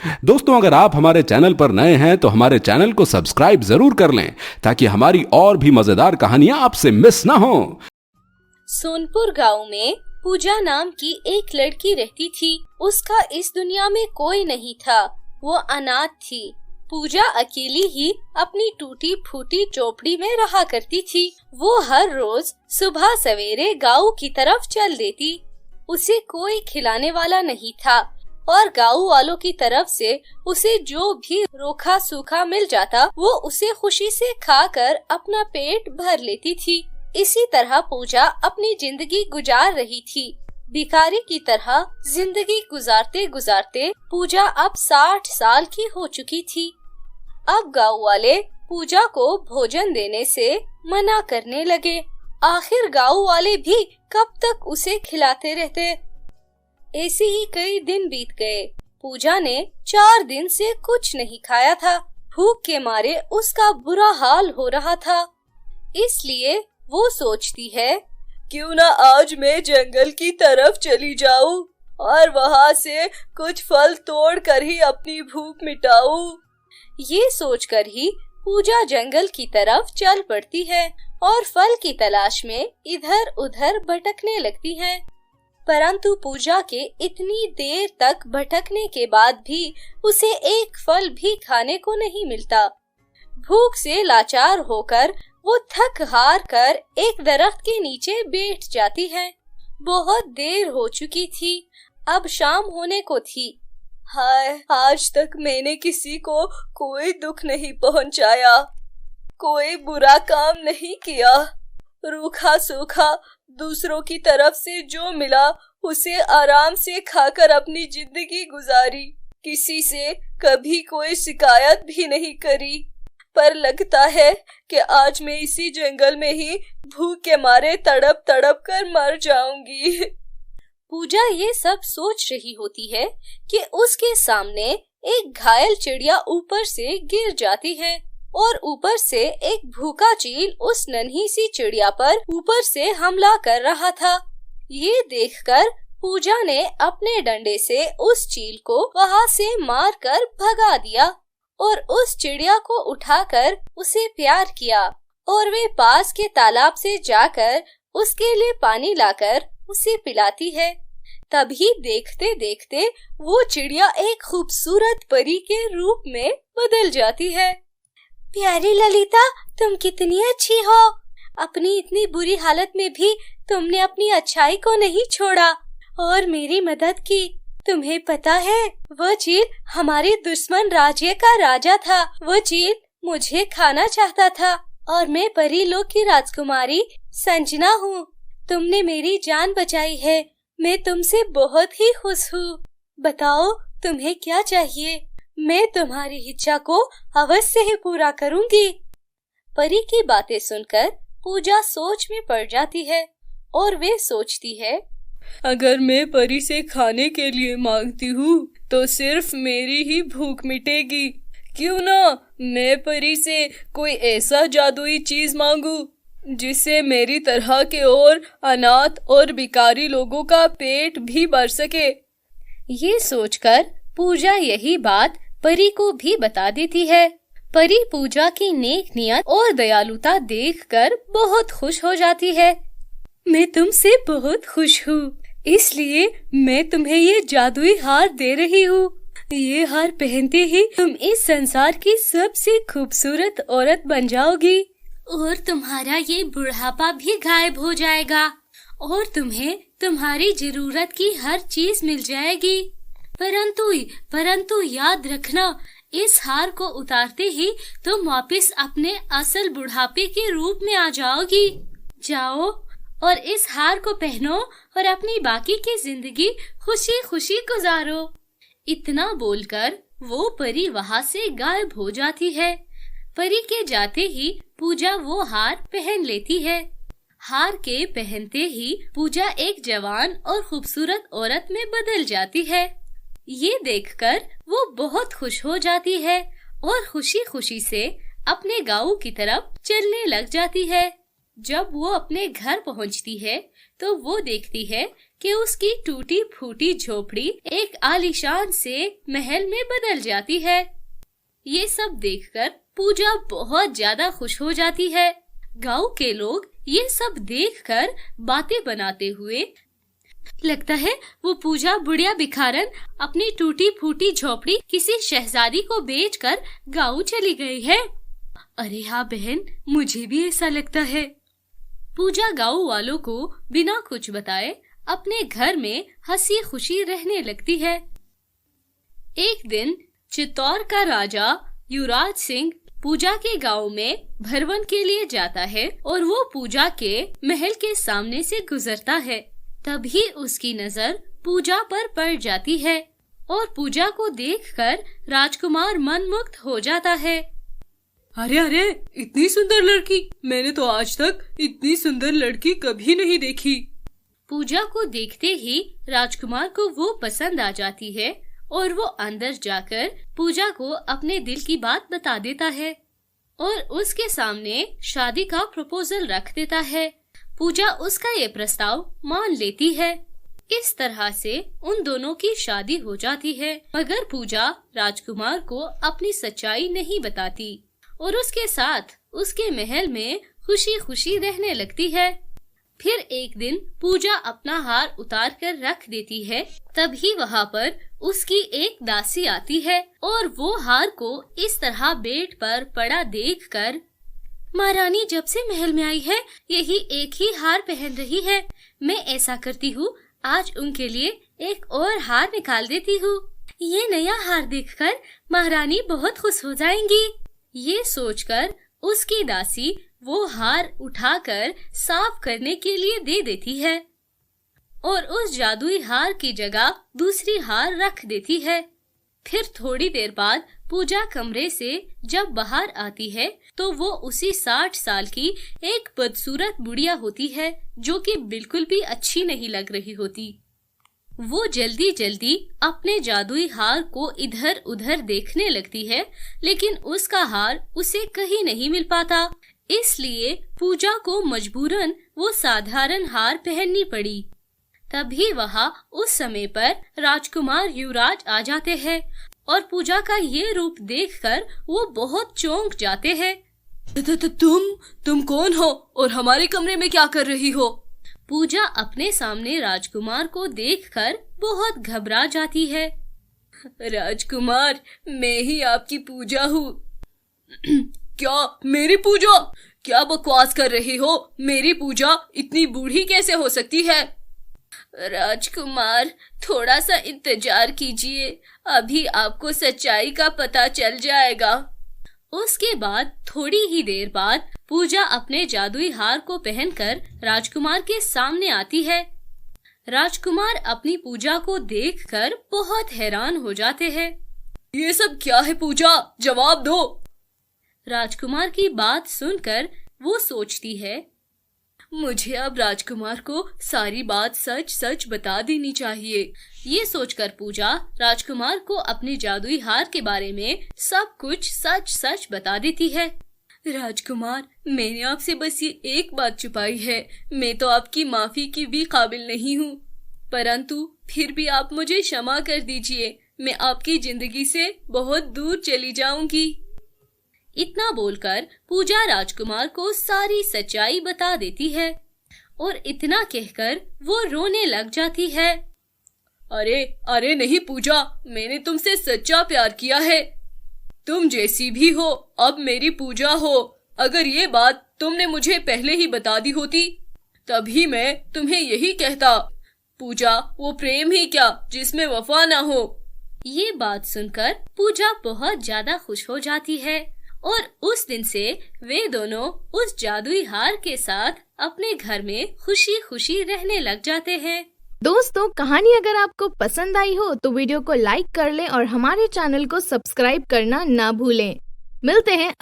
दोस्तों, अगर आप हमारे चैनल पर नए हैं तो हमारे चैनल को सब्सक्राइब जरूर कर लें ताकि हमारी और भी मजेदार कहानियां आपसे मिस ना हो। सोनपुर गांव में पूजा नाम की एक लड़की रहती थी। उसका इस दुनिया में कोई नहीं था, वो अनाथ थी। पूजा अकेली ही अपनी टूटी फूटी चौपड़ी में रहा करती थी। वो हर रोज सुबह सवेरे गांव की तरफ चल देती। उसे कोई खिलाने वाला नहीं था और गांव वालों की तरफ से उसे जो भी रोखा सूखा मिल जाता वो उसे खुशी से खाकर अपना पेट भर लेती थी। इसी तरह पूजा अपनी जिंदगी गुजार रही थी। भिखारी की तरह जिंदगी गुजारते गुजारते पूजा अब 60 साल की हो चुकी थी। अब गांव वाले पूजा को भोजन देने से मना करने लगे। आखिर गांव वाले भी कब तक उसे खिलाते रहते। ऐसे ही कई दिन बीत गए। पूजा ने 4 दिन से कुछ नहीं खाया था। भूख के मारे उसका बुरा हाल हो रहा था। इसलिए वो सोचती है, क्यों ना आज मैं जंगल की तरफ चली जाऊं और वहां से कुछ फल तोड़ कर ही अपनी भूख मिटाऊं। ये सोचकर ही पूजा जंगल की तरफ चल पड़ती है और फल की तलाश में इधर उधर भटकने लगती है। परंतु पूजा के इतनी देर तक भटकने के बाद भी उसे एक फल भी खाने को नहीं मिलता। भूख से लाचार होकर वो थक हार कर एक दरख्त के नीचे बैठ जाती है। बहुत देर हो चुकी थी, अब शाम होने को थी। हाय, आज तक मैंने किसी को कोई दुख नहीं पहुंचाया, कोई बुरा काम नहीं किया। रूखा सूखा दूसरों की तरफ से जो मिला उसे आराम से खाकर अपनी जिंदगी गुजारी। किसी से कभी कोई शिकायत भी नहीं करी। पर लगता है कि आज मैं इसी जंगल में ही भूख के मारे तड़प तड़प कर मर जाऊंगी। पूजा ये सब सोच रही होती है कि उसके सामने एक घायल चिड़िया ऊपर से गिर जाती है और ऊपर से एक भूखा चील उस नन्ही सी चिड़िया पर ऊपर से हमला कर रहा था। ये देखकर पूजा ने अपने डंडे से उस चील को वहां से मारकर भगा दिया और उस चिड़िया को उठाकर उसे प्यार किया और वे पास के तालाब से जाकर उसके लिए पानी लाकर उसे पिलाती है। तभी देखते देखते वो चिड़िया एक खूबसूरत परी के रूप में बदल जाती है। प्यारी ललिता, तुम कितनी अच्छी हो। अपनी इतनी बुरी हालत में भी तुमने अपनी अच्छाई को नहीं छोड़ा और मेरी मदद की। तुम्हें पता है, वो चील हमारे दुश्मन राज्य का राजा था। वो चील मुझे खाना चाहता था और मैं परी लोक की राजकुमारी संजना हूँ। तुमने मेरी जान बचाई है। मैं तुमसे बहुत ही खुश हूँ। बताओ तुम्हें क्या चाहिए, मैं तुम्हारी इच्छा को अवश्य ही पूरा करूँगी। परी की बातें सुनकर पूजा सोच में पड़ जाती है और वे सोचती है, अगर मैं परी से खाने के लिए मांगती हूँ तो सिर्फ मेरी ही भूख मिटेगी। क्यों ना मैं परी से कोई ऐसा जादुई चीज मांगू जिससे मेरी तरह के और अनाथ और भिखारी लोगों का पेट भी भर सके। ये सोचकर पूजा यही बात परी को भी बता देती है। परी पूजा की नेक नियत और दयालुता देखकर बहुत खुश हो जाती है। मैं तुमसे बहुत खुश हूँ, इसलिए मैं तुम्हें ये जादुई हार दे रही हूँ। ये हार पहनते ही तुम इस संसार की सबसे खूबसूरत औरत बन जाओगी और तुम्हारा ये बुढ़ापा भी गायब हो जाएगा और तुम्हें तुम्हारी जरूरत की हर चीज मिल जाएगी। परंतु याद रखना, इस हार को उतारते ही तुम वापस अपने असल बुढ़ापे के रूप में आ जाओगी। जाओ और इस हार को पहनो और अपनी बाकी की जिंदगी खुशी खुशी गुजारो। इतना बोलकर वो परी वहाँ से गायब हो जाती है। परी के जाते ही पूजा वो हार पहन लेती है। हार के पहनते ही पूजा एक जवान और खूबसूरत औरत में बदल जाती है। ये देखकर वो बहुत खुश हो जाती है और खुशी खुशी से अपने गांव की तरफ चलने लग जाती है। जब वो अपने घर पहुंचती है तो वो देखती है कि उसकी टूटी फूटी झोपड़ी एक आलीशान से महल में बदल जाती है। ये सब देखकर पूजा बहुत ज्यादा खुश हो जाती है। गांव के लोग ये सब देखकर बातें बनाते हुए, लगता है वो पूजा बुढ़िया भिखारन अपनी टूटी फूटी झोपड़ी किसी शहजादी को बेचकर गांव चली गई है। अरे हाँ बहन, मुझे भी ऐसा लगता है। पूजा गांव वालों को बिना कुछ बताए अपने घर में हंसी खुशी रहने लगती है। एक दिन चित्तौड़ का राजा युवराज सिंह पूजा के गांव में भरवन के लिए जाता है और वो पूजा के महल के सामने से गुजरता है। तभी उसकी नजर पूजा पर पड़ जाती है और पूजा को देखकर राजकुमार मनमुग्ध हो जाता है। अरे अरे, इतनी सुंदर लड़की! मैंने तो आज तक इतनी सुंदर लड़की कभी नहीं देखी। पूजा को देखते ही राजकुमार को वो पसंद आ जाती है और वो अंदर जाकर पूजा को अपने दिल की बात बता देता है और उसके सामने शादी का प्रपोजल रख देता है। पूजा उसका ये प्रस्ताव मान लेती है। इस तरह से उन दोनों की शादी हो जाती है, मगर पूजा राजकुमार को अपनी सच्चाई नहीं बताती और उसके साथ उसके महल में खुशी खुशी रहने लगती है। फिर एक दिन पूजा अपना हार उतार कर रख देती है। तभी वहाँ पर उसकी एक दासी आती है और वो हार को इस तरह बेड पर पड़ा देखकर, महारानी जब से महल में आई है यही एक ही हार पहन रही है। मैं ऐसा करती हूँ, आज उनके लिए एक और हार निकाल देती हूँ। ये नया हार देखकर महारानी बहुत खुश हो जाएंगी। ये सोचकर उसकी दासी वो हार उठाकर साफ करने के लिए दे देती है और उस जादुई हार की जगह दूसरी हार रख देती है। फिर थोड़ी देर बाद पूजा कमरे से जब बाहर आती है तो वो उसी 60 साल की एक बदसूरत बुढ़िया होती है जो कि बिल्कुल भी अच्छी नहीं लग रही होती। वो जल्दी जल्दी अपने जादुई हार को इधर उधर देखने लगती है, लेकिन उसका हार उसे कहीं नहीं मिल पाता। इसलिए पूजा को मजबूरन वो साधारण हार पहननी पड़ी। तभी वहाँ उस समय पर राजकुमार युवराज आ जाते हैं और पूजा का ये रूप देखकर वो बहुत चौंक जाते हैं। तुम कौन हो और हमारे कमरे में क्या कर रही हो? पूजा अपने सामने राजकुमार को देखकर बहुत घबरा जाती है। राजकुमार, मैं ही आपकी पूजा हूँ। क्या मेरी पूजा? क्या बकवास कर रही हो? मेरी पूजा इतनी बूढ़ी कैसे हो सकती है? राजकुमार, थोड़ा सा इंतजार कीजिए, अभी आपको सच्चाई का पता चल जाएगा। उसके बाद थोड़ी ही देर बाद पूजा अपने जादुई हार को पहनकर राजकुमार के सामने आती है। राजकुमार अपनी पूजा को देखकर बहुत हैरान हो जाते हैं। ये सब क्या है पूजा? जवाब दो। राजकुमार की बात सुनकर वो सोचती है, मुझे अब राजकुमार को सारी बात सच सच बता देनी चाहिए। ये सोचकर पूजा राजकुमार को अपने जादुई हार के बारे में सब कुछ सच सच बता देती है। राजकुमार, मैंने आपसे बस ये एक बात छुपाई है। मैं तो आपकी माफी की भी काबिल नहीं हूँ, परंतु फिर भी आप मुझे क्षमा कर दीजिए। मैं आपकी जिंदगी से बहुत दूर चली जाऊंगी। इतना बोलकर पूजा राजकुमार को सारी सच्चाई बता देती है और इतना कहकर वो रोने लग जाती है। अरे अरे नहीं पूजा, मैंने तुमसे सच्चा प्यार किया है। तुम जैसी भी हो अब मेरी पूजा हो। अगर ये बात तुमने मुझे पहले ही बता दी होती तभी मैं तुम्हें यही कहता। पूजा, वो प्रेम ही क्या जिसमें वफा ना हो। ये बात सुनकर पूजा बहुत ज्यादा खुश हो जाती है और उस दिन से वे दोनों उस जादुई हार के साथ अपने घर में खुशी खुशी रहने लग जाते हैं। दोस्तों, कहानी अगर आपको पसंद आई हो तो वीडियो को लाइक कर लें और हमारे चैनल को सब्सक्राइब करना ना भूलें। मिलते हैं